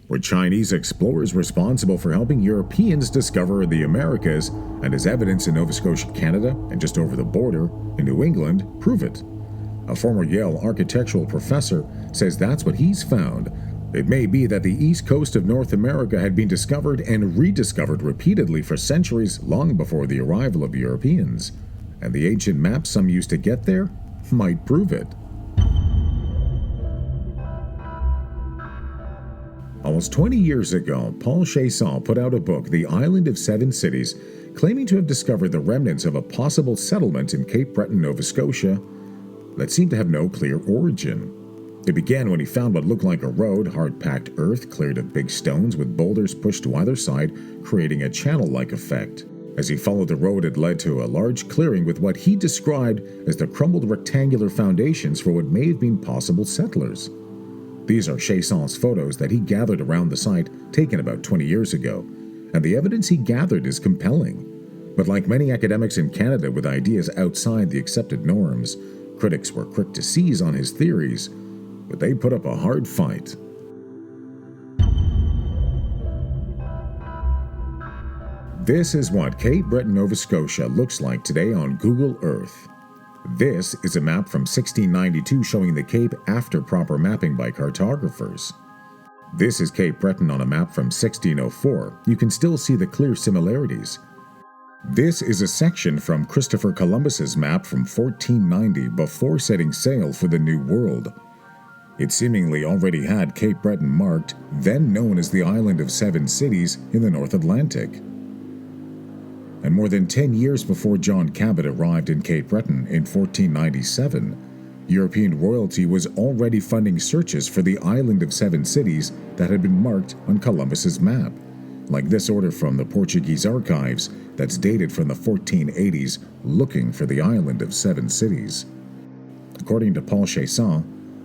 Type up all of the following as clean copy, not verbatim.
Were Chinese explorers responsible for helping Europeans discover the Americas, and as evidence in Nova Scotia Canada and just over the border in New England prove it? A former Yale architectural professor says that's what he's found. It may be that the east coast of North America had been discovered and rediscovered repeatedly for centuries long before the arrival of Europeans, and the ancient maps some used to get there might prove it. Almost 20 years ago, Paul Chiasson put out a book, The Island of Seven Cities, claiming to have discovered the remnants of a possible settlement in Cape Breton, Nova Scotia, that seemed to have no clear origin. It began when he found what looked like a road, hard-packed earth cleared of big stones with boulders pushed to either side, creating a channel-like effect. As he followed the road, it led to a large clearing with what he described as the crumbled rectangular foundations for what may have been possible settlers. These are Chiasson's photos that he gathered around the site, taken about 20 years ago, and the evidence he gathered is compelling. But like many academics in Canada with ideas outside the accepted norms, critics were quick to seize on his theories, but they put up a hard fight. This is what Cape Breton, Nova Scotia looks like today on Google Earth. This is a map from 1692 showing the Cape after proper mapping by cartographers. This is Cape Breton on a map from 1604. You can still see the clear similarities. This is a section from Christopher Columbus's map from 1490 before setting sail for the New World. It seemingly already had Cape Breton marked, then known as the Island of Seven Cities in the North Atlantic. And more than 10 years before John Cabot arrived in Cape Breton in 1497, European royalty was already funding searches for the Island of Seven Cities that had been marked on Columbus's map, like this order from the Portuguese archives that's dated from the 1480s, looking for the Island of Seven Cities. According to Paul Chiasson,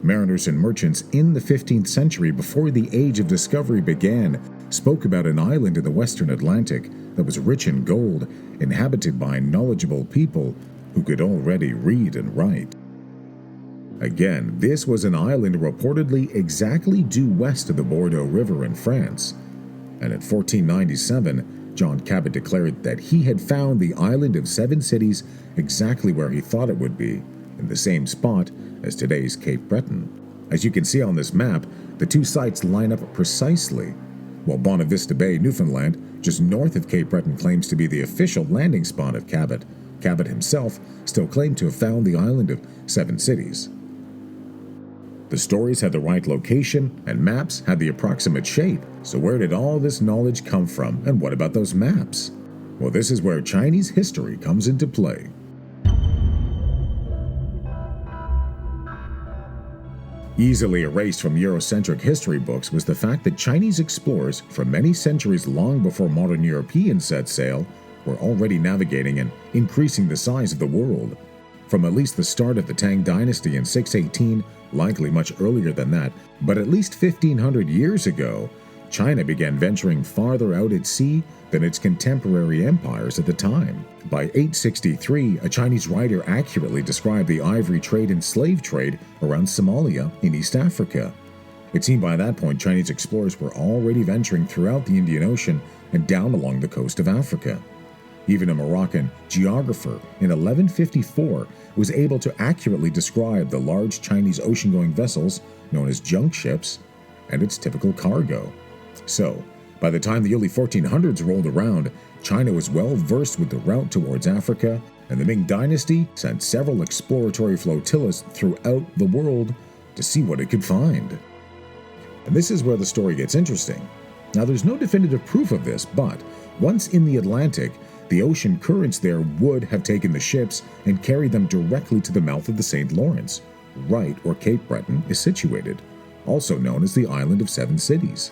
mariners and merchants in the 15th century, before the Age of Discovery began, spoke about an island in the western Atlantic that was rich in gold, inhabited by knowledgeable people who could already read and write. Again, this was an island reportedly exactly due west of the Bordeaux River in France, and in 1497, John Cabot declared that he had found the Island of Seven Cities exactly where he thought it would be, in the same spot as today's Cape Breton. As you can see on this map, the two sites line up precisely. While Bonavista Bay, Newfoundland, just north of Cape Breton, claims to be the official landing spot of Cabot, Cabot himself still claimed to have found the Island of Seven Cities. The stories had the right location, and maps had the approximate shape. So where did all this knowledge come from, and what about those maps? Well, this is where Chinese history comes into play. Easily erased from Eurocentric history books was the fact that Chinese explorers, for many centuries long before modern Europeans set sail, were already navigating and increasing the size of the world. From at least the start of the Tang Dynasty in 618, likely much earlier than that, but at least 1,500 years ago, China began venturing farther out at sea than its contemporary empires at the time. By 863, a Chinese writer accurately described the ivory trade and slave trade around Somalia in East Africa. It seemed by that point Chinese explorers were already venturing throughout the Indian Ocean and down along the coast of Africa. Even a Moroccan geographer in 1154 was able to accurately describe the large Chinese ocean-going vessels known as junk ships and its typical cargo. So, by the time the early 1400s rolled around, China was well versed with the route towards Africa, and the Ming Dynasty sent several exploratory flotillas throughout the world to see what it could find. And this is where the story gets interesting. Now, there's no definitive proof of this, but once in the Atlantic, the ocean currents there would have taken the ships and carried them directly to the mouth of the St. Lawrence, right where Cape Breton is situated, also known as the Island of Seven Cities.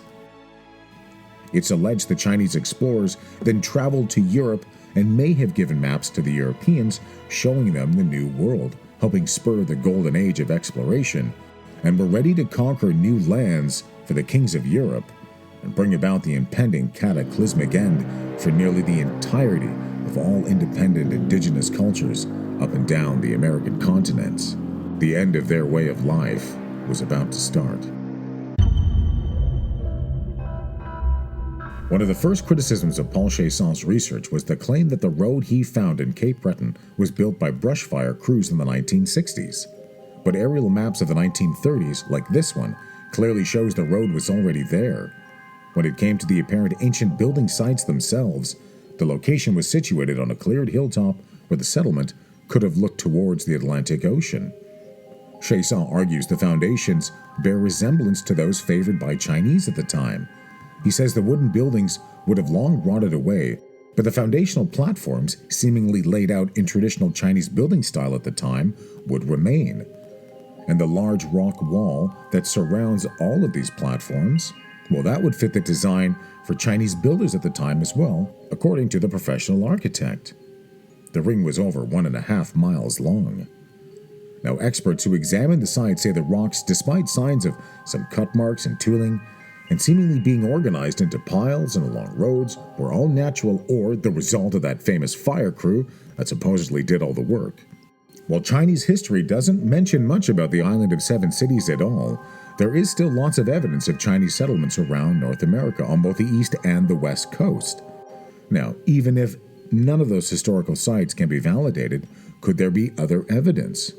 It's alleged the Chinese explorers then traveled to Europe and may have given maps to the Europeans showing them the New World, helping spur the golden age of exploration, and were ready to conquer new lands for the kings of Europe and bring about the impending cataclysmic end for nearly the entirety of all independent indigenous cultures up and down the American continents. The end of their way of life was about to start. One of the first criticisms of Paul Chiasson's research was the claim that the road he found in Cape Breton was built by brushfire crews in the 1960s. But aerial maps of the 1930s, like this one, clearly shows the road was already there. When it came to the apparent ancient building sites themselves, the location was situated on a cleared hilltop where the settlement could have looked towards the Atlantic Ocean. Chiasson argues the foundations bear resemblance to those favored by Chinese at the time. He says the wooden buildings would have long rotted away, but the foundational platforms, seemingly laid out in traditional Chinese building style at the time, would remain. And the large rock wall that surrounds all of these platforms, well, that would fit the design for Chinese builders at the time as well, according to the professional architect. The ring was over 1.5 miles long. Now, experts who examined the site say the rocks, despite signs of some cut marks and tooling, and seemingly being organized into piles and along roads, were all natural or the result of that famous fire crew that supposedly did all the work. While Chinese history doesn't mention much about the island of 7 cities at all, there is still lots of evidence of Chinese settlements around North America on both the east and the west coast. Now, even if none of those historical sites can be validated, could there be other evidence?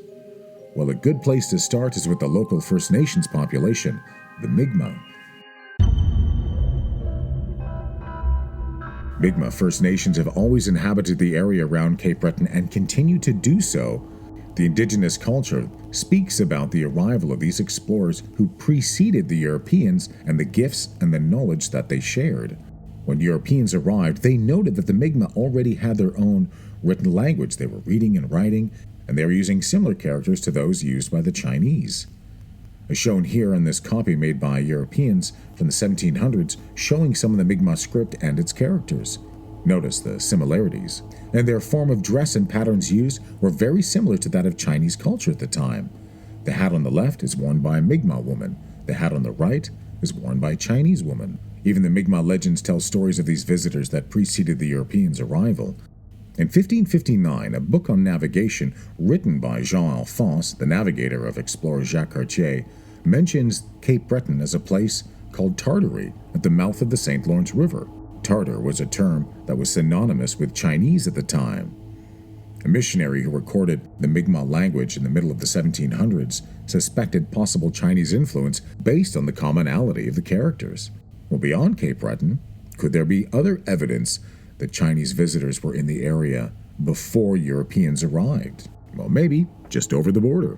Well, a good place to start is with the local First Nations population, the Mi'kmaq. Mi'kmaq First Nations have always inhabited the area around Cape Breton and continue to do so. The indigenous culture speaks about the arrival of these explorers who preceded the Europeans and the gifts and the knowledge that they shared. When Europeans arrived, they noted that the Mi'kmaq already had their own written language they were reading and writing, and they were using similar characters to those used by the Chinese. As shown here on this copy made by Europeans from the 1700s, showing some of the Mi'kmaq script and its characters. Notice the similarities, and their form of dress and patterns used were very similar to that of Chinese culture at the time. The hat on the left is worn by a Mi'kmaq woman. The hat on the right is worn by a Chinese woman. Even the Mi'kmaq legends tell stories of these visitors that preceded the Europeans' arrival. In 1559, a book on navigation written by Jean Alphonse, the navigator of explorer Jacques Cartier, mentions Cape Breton as a place called Tartary at the mouth of the St. Lawrence River. Tartar was a term that was synonymous with Chinese at the time. A missionary who recorded the Mi'kmaq language in the middle of the 1700s suspected possible Chinese influence based on the commonality of the characters. Well, beyond Cape Breton, could there be other evidence that Chinese visitors were in the area before Europeans arrived? Well, maybe just over the border.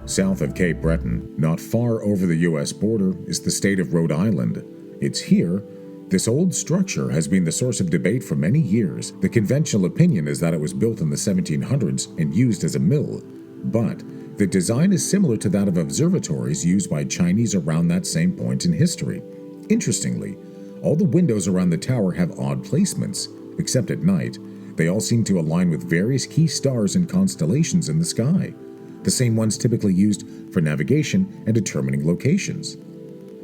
South of Cape Breton, not far over the U.S. border, is the state of Rhode Island. It's here. This old structure has been the source of debate for many years. The conventional opinion is that it was built in the 1700s and used as a mill, but the design is similar to that of observatories used by Chinese around that same point in history. Interestingly, all the windows around the tower have odd placements, except at night. They all seem to align with various key stars and constellations in the sky, the same ones typically used for navigation and determining locations,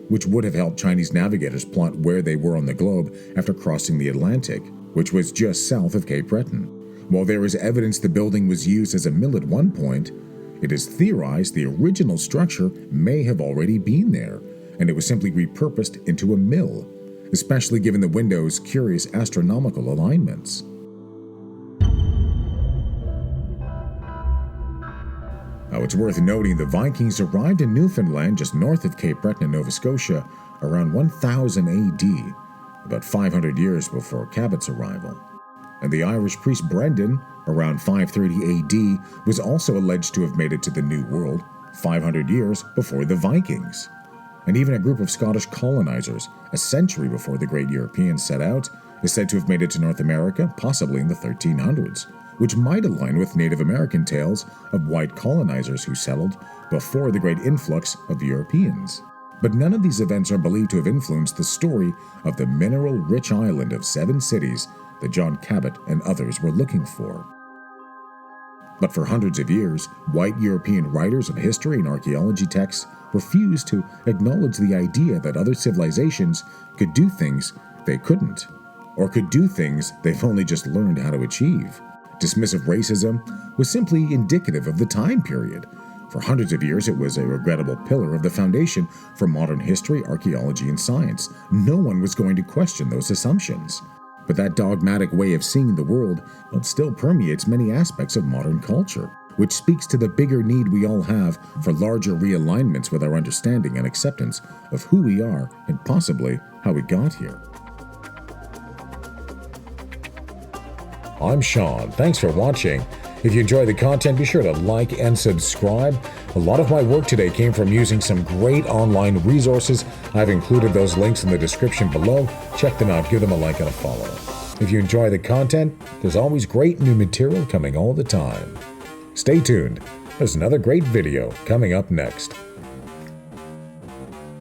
which would have helped Chinese navigators plot where they were on the globe after crossing the Atlantic, which was just south of Cape Breton. While there is evidence the building was used as a mill at one point, it is theorized the original structure may have already been there, and it was simply repurposed into a mill, especially given the window's curious astronomical alignments. Now, it's worth noting the Vikings arrived in Newfoundland just north of Cape Breton in Nova Scotia around 1000 AD, about 500 years before Cabot's arrival. And the Irish priest Brendan, around 530 AD, was also alleged to have made it to the New World 500 years before the Vikings. And even a group of Scottish colonizers, a century before the great Europeans set out, is said to have made it to North America, possibly in the 1300s, which might align with Native American tales of white colonizers who settled before the great influx of Europeans. But none of these events are believed to have influenced the story of the mineral-rich island of 7 cities that John Cabot and others were looking for. But for hundreds of years, white European writers of history and archaeology texts refused to acknowledge the idea that other civilizations could do things they couldn't, or could do things they've only just learned how to achieve. Dismissive racism was simply indicative of the time period. For hundreds of years, it was a regrettable pillar of the foundation for modern history, archaeology, and science. No one was going to question those assumptions. But that dogmatic way of seeing the world, still permeates many aspects of modern culture, which speaks to the bigger need we all have for larger realignments with our understanding and acceptance of who we are and possibly how we got here. I'm Sean. Thanks for watching. If you enjoy the content, be sure to like and subscribe. A lot of my work today came from using some great online resources. I've included those links in the description below. Check them out, give them a like and a follow. If you enjoy the content, there's always great new material coming all the time. Stay tuned. There's another great video coming up next.